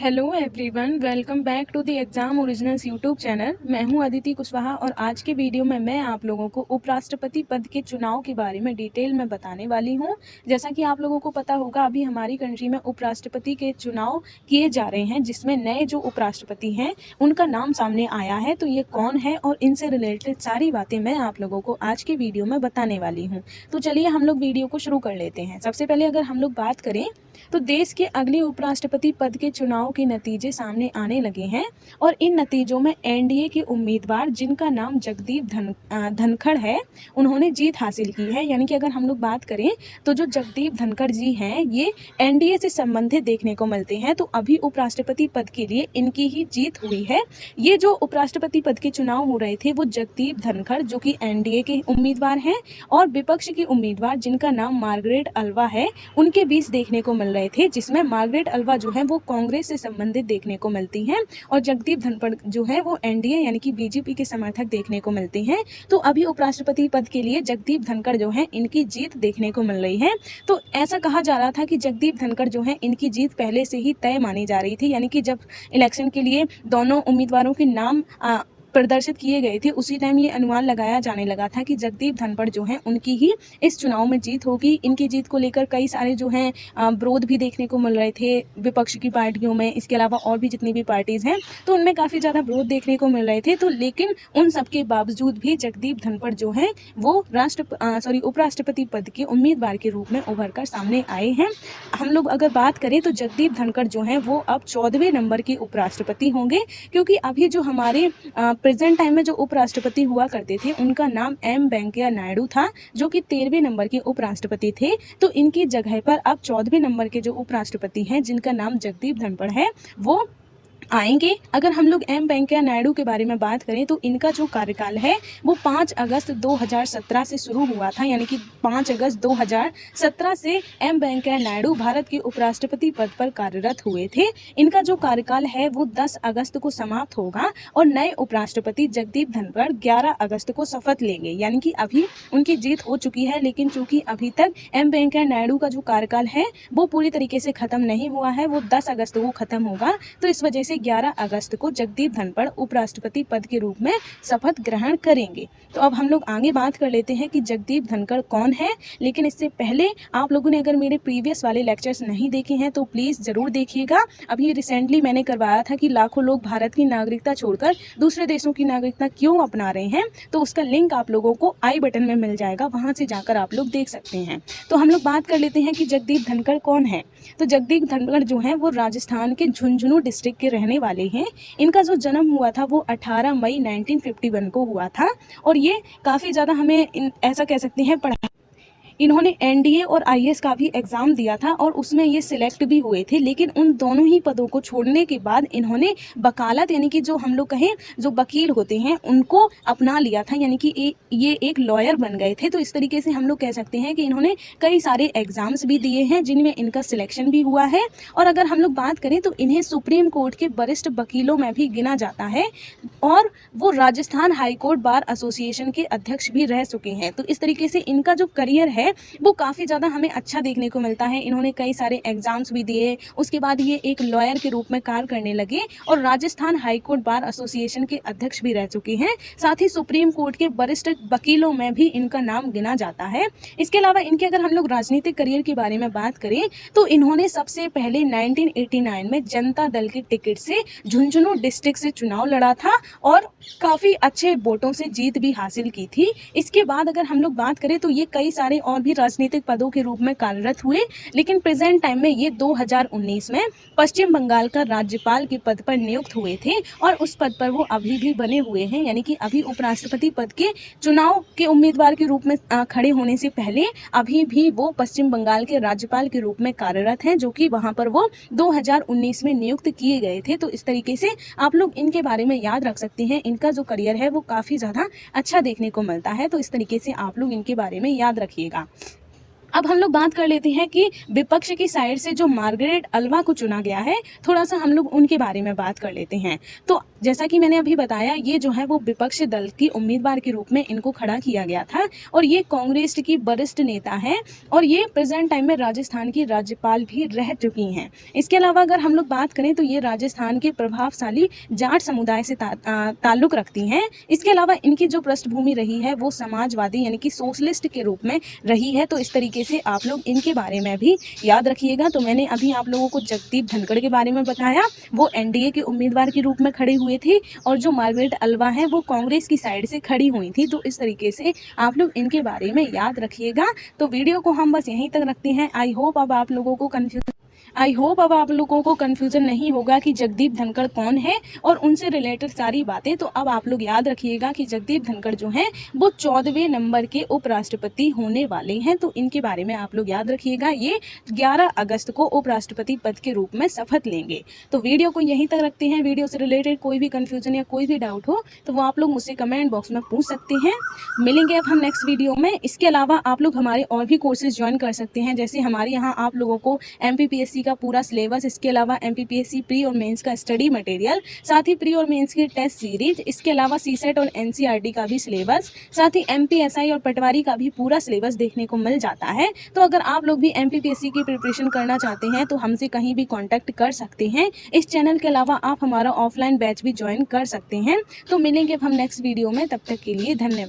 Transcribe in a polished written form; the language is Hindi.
Hello everyone, welcome back to the exam originals YouTube channel. मैं हूं अदिति कुशवाहा और आज के वीडियो में मैं आप लोगों को उपराष्ट्रपति पद के चुनाव के बारे में डिटेल में बताने वाली हूं। जैसा कि आप लोगों को पता होगा, अभी हमारी कंट्री में उपराष्ट्रपति के चुनाव किए जा रहे हैं, जिसमें नए जो उपराष्ट्रपति हैं उनका नाम सामने आया है। तो ये कौन है और इनसे रिलेटेड सारी बातें मैं आप लोगों को आज के वीडियो में बताने वाली हूँ। तो चलिए हम लोग वीडियो को शुरू कर लेते हैं। सबसे पहले अगर हम लोग बात करें तो देश के अगले उपराष्ट्रपति पद के चुनाव के नतीजे सामने आने लगे हैं और इन नतीजों में एनडीए के उम्मीदवार जिनका नाम जगदीप धनखड़ है, उन्होंने जीत हासिल की है। यानी कि अगर हम लोग बात करें तो जो जगदीप धनखड़ जी हैं, ये एनडीए से संबंधित देखने को मिलते हैं। तो अभी उपराष्ट्रपति पद के लिए इनकी ही जीत हुई है। ये जो उपराष्ट्रपति पद के चुनाव हो रहे थे वो जगदीप धनखड़ जो कि एनडीए के उम्मीदवार हैं और विपक्ष की उम्मीदवार जिनका नाम मार्गरेट अल्वा है, उनके बीच देखने को मिल रहे थे, जिसमें मार्गरेट अल्वा जो है वो कांग्रेस से संबंधित देखने को मिलती हैं और जगदीप धनखड़ जो है वो एनडीए यानी कि बीजेपी के समर्थक देखने को मिलते हैं। तो अभी उपराष्ट्रपति पद के लिए जगदीप धनखड़ जो है इनकी जीत देखने को मिल रही है। तो ऐसा कहा जा रहा था कि जगदीप धनखड़ जो है इनकी जीत पहले से ही तय मानी जा रही थी। यानी कि जब इलेक्शन के लिए दोनों उम्मीदवारों के नाम प्रदर्शित किए गए थे, उसी टाइम ये अनुमान लगाया जाने लगा था कि जगदीप धनखड़ जो हैं उनकी ही इस चुनाव में जीत होगी। इनकी जीत को लेकर कई सारे जो हैं विरोध भी देखने को मिल रहे थे विपक्ष की पार्टियों में। इसके अलावा और भी जितनी भी पार्टीज हैं तो उनमें काफ़ी ज़्यादा विरोध देखने को मिल रहे थे। तो लेकिन उन सब के बावजूद भी जगदीप धनखड़ जो हैं वो उपराष्ट्रपति पद के उम्मीदवार के रूप में उभर कर सामने आए हैं। हम लोग अगर बात करें तो जगदीप धनखड़ जो हैं वो अब 14वें नंबर के उपराष्ट्रपति होंगे, क्योंकि अभी जो हमारे प्रेजेंट टाइम में जो उपराष्ट्रपति हुआ करते थे उनका नाम एम वेंकैया नायडू था, जो कि 13वें नंबर के उपराष्ट्रपति थे। तो इनकी जगह पर अब 14वें नंबर के जो उपराष्ट्रपति हैं जिनका नाम जगदीप धनखड़ है वो आएंगे। अगर हम लोग एम वेंकैया नायडू के बारे में बात करें तो इनका जो कार्यकाल है वो 5 अगस्त 2017 से शुरू हुआ था। यानी कि 5 अगस्त 2017 से एम वेंकैया नायडू भारत के उपराष्ट्रपति पद पर कार्यरत हुए थे। इनका जो कार्यकाल है वो 10 अगस्त को समाप्त होगा और नए उपराष्ट्रपति जगदीप धनखड़ 11 अगस्त को शपथ लेंगे। यानी कि अभी उनकी जीत हो चुकी है, लेकिन चूंकि अभी तक एम वेंकैया नायडू का जो कार्यकाल है वो पूरी तरीके से खत्म नहीं हुआ है, वो 10 अगस्त को खत्म होगा। तो इस वजह से 11 अगस्त को जगदीप धनखड़ उपराष्ट्रपति पद के रूप में शपथ ग्रहण करेंगे। तो अब हम लोग आगे बात कर लेते हैं कि जगदीप धनखड़ कौन है। लेकिन इससे पहले आप लोगों ने अगर मेरे प्रीवियस वाले लेक्चर्स नहीं देखे हैं तो प्लीज़ ज़रूर देखिएगा। अभी रिसेंटली मैंने करवाया था कि लाखों लोग भारत की नागरिकता छोड़कर दूसरे देशों की नागरिकता क्यों अपना रहे हैं, तो उसका लिंक आप लोगों को आई बटन में मिल जाएगा, वहाँ से जाकर आप लोग देख सकते हैं। तो हम लोग बात कर लेते हैं कि जगदीप धनखड़ कौन है। तो जगदीप धनखड़ जो है वो राजस्थान के झुंझुनू डिस्ट्रिक्ट के रहने वाले हैं। इनका जो जन्म हुआ था वो 18 मई 1951 को हुआ था और ये काफ़ी ज़्यादा हमें ऐसा कह सकते हैं इन्होंने एनडीए और आईएएस का भी एग्ज़ाम दिया था और उसमें ये सिलेक्ट भी हुए थे। लेकिन उन दोनों ही पदों को छोड़ने के बाद इन्होंने वकालत यानी कि जो हम लोग कहें जो वकील होते हैं उनको अपना लिया था। यानी कि ये एक लॉयर बन गए थे। तो इस तरीके से हम लोग कह सकते हैं कि इन्होंने कई सारे एग्ज़ाम्स भी दिए हैं जिनमें इनका सिलेक्शन भी हुआ है। और अगर हम लोग बात करें तो इन्हें सुप्रीम कोर्ट के वरिष्ठ वकीलों में भी गिना जाता है और वो Rajasthan high court bar association के अध्यक्ष भी रह चुके हैं। तो इस तरीके से इनका जो करियर है वो काफ़ी ज़्यादा हमें अच्छा देखने को मिलता है। इन्होंने कई सारे एग्जाम्स भी दिए, उसके बाद ये एक लॉयर के रूप में कार्य करने लगे और Rajasthan high court bar association के अध्यक्ष भी रह चुके हैं। साथ ही सुप्रीम कोर्ट के वरिष्ठ वकीलों में भी इनका नाम गिना जाता है। इसके अलावा इनके अगर हम लोग राजनीतिक करियर के बारे में बात करें तो इन्होंने सबसे पहले 1989 में जनता दल के टिकट से झुंझुनू डिस्ट्रिक्ट से चुनाव लड़ा था और काफ़ी अच्छे वोटों से जीत भी हासिल की थी। इसके बाद अगर हम लोग बात करें तो ये कई सारे और भी राजनीतिक पदों के रूप में कार्यरत हुए। लेकिन प्रेजेंट टाइम में ये 2019 में पश्चिम बंगाल का राज्यपाल के पद पर नियुक्त हुए थे और उस पद पर वो अभी भी बने हुए हैं। यानी कि अभी उपराष्ट्रपति पद के चुनाव के उम्मीदवार के रूप में खड़े होने से पहले अभी भी वो पश्चिम बंगाल के राज्यपाल के रूप में कार्यरत हैं, जो कि वहाँ पर वो 2019 में नियुक्त किए गए थे। तो इस तरीके से आप लोग इनके बारे में याद रख सकते हैं। इनका जो करियर है वो काफ़ी ज़्यादा अच्छा देखने को मिलता है। तो इस तरीके से आप लोग इनके बारे में याद रखिएगा। अब हम लोग बात कर लेते हैं कि विपक्ष की साइड से जो मार्गरेट अल्वा को चुना गया है, थोड़ा-सा हम लोग उनके बारे में बात कर लेते हैं। तो जैसा कि मैंने अभी बताया, ये जो है वो विपक्ष दल की उम्मीदवार के रूप में इनको खड़ा किया गया था और ये कांग्रेस की वरिष्ठ नेता हैं और ये प्रेजेंट टाइम में राजस्थान की राज्यपाल भी रह चुकी हैं। इसके अलावा अगर हम लोग बात करें तो ये राजस्थान के प्रभावशाली जाट समुदाय से ताल्लुक रखती हैं। इसके अलावा इनकी जो पृष्ठभूमि रही है वो समाजवादी यानी कि सोशलिस्ट के रूप में रही है। तो इस तरीके से आप लोग इनके बारे में भी याद रखिएगा। तो मैंने अभी आप लोगों को जगदीप धनखड़ के बारे में बताया, वो एनडीए के उम्मीदवार के रूप में खड़े हुए थे और जो मार्गरेट अल्वा है वो कांग्रेस की साइड से खड़ी हुई थी। तो इस तरीके से आप लोग इनके बारे में याद रखिएगा। तो वीडियो को हम बस यहीं तक रखते हैं। आई होप अब आप लोगों को कंफ्यूजन नहीं होगा कि जगदीप धनखड़ कौन है और उनसे रिलेटेड सारी बातें। तो अब आप लोग याद रखिएगा कि जगदीप धनखड़ जो हैं वो 14वें नंबर के उपराष्ट्रपति होने वाले हैं। तो इनके बारे में आप लोग याद रखिएगा। ये 11 अगस्त को उपराष्ट्रपति पद के रूप में शपथ लेंगे। तो वीडियो को यहीं तक रखते हैं। वीडियो से रिलेटेड कोई भी कंफ्यूजन या कोई भी डाउट हो तो वो आप लोग मुझसे कमेंट बॉक्स में पूछ सकते हैं। मिलेंगे अब हम नेक्स्ट वीडियो में। इसके अलावा आप लोग हमारे और भी कोर्सेज ज्वाइन कर सकते हैं। जैसे हमारे यहाँ आप लोगों को MPPSC का पूरा सिलेबस, इसके अलावा MPPSC प्री और मेंस का स्टडी मटेरियल, साथ ही प्री और मेंस की टेस्ट सीरीज, इसके अलावा CSET और NCERT का भी सिलेबस, साथ ही MPSI और पटवारी का भी पूरा सिलेबस देखने को मिल जाता है। तो अगर आप लोग भी MPPSC की प्रिपरेशन करना चाहते हैं तो हमसे कहीं भी कॉन्टैक्ट कर सकते हैं। इस चैनल के अलावा आप हमारा ऑफलाइन बैच भी ज्वाइन कर सकते हैं। तो मिलेंगे अब हम नेक्स्ट वीडियो में, तब तक के लिए धन्यवाद।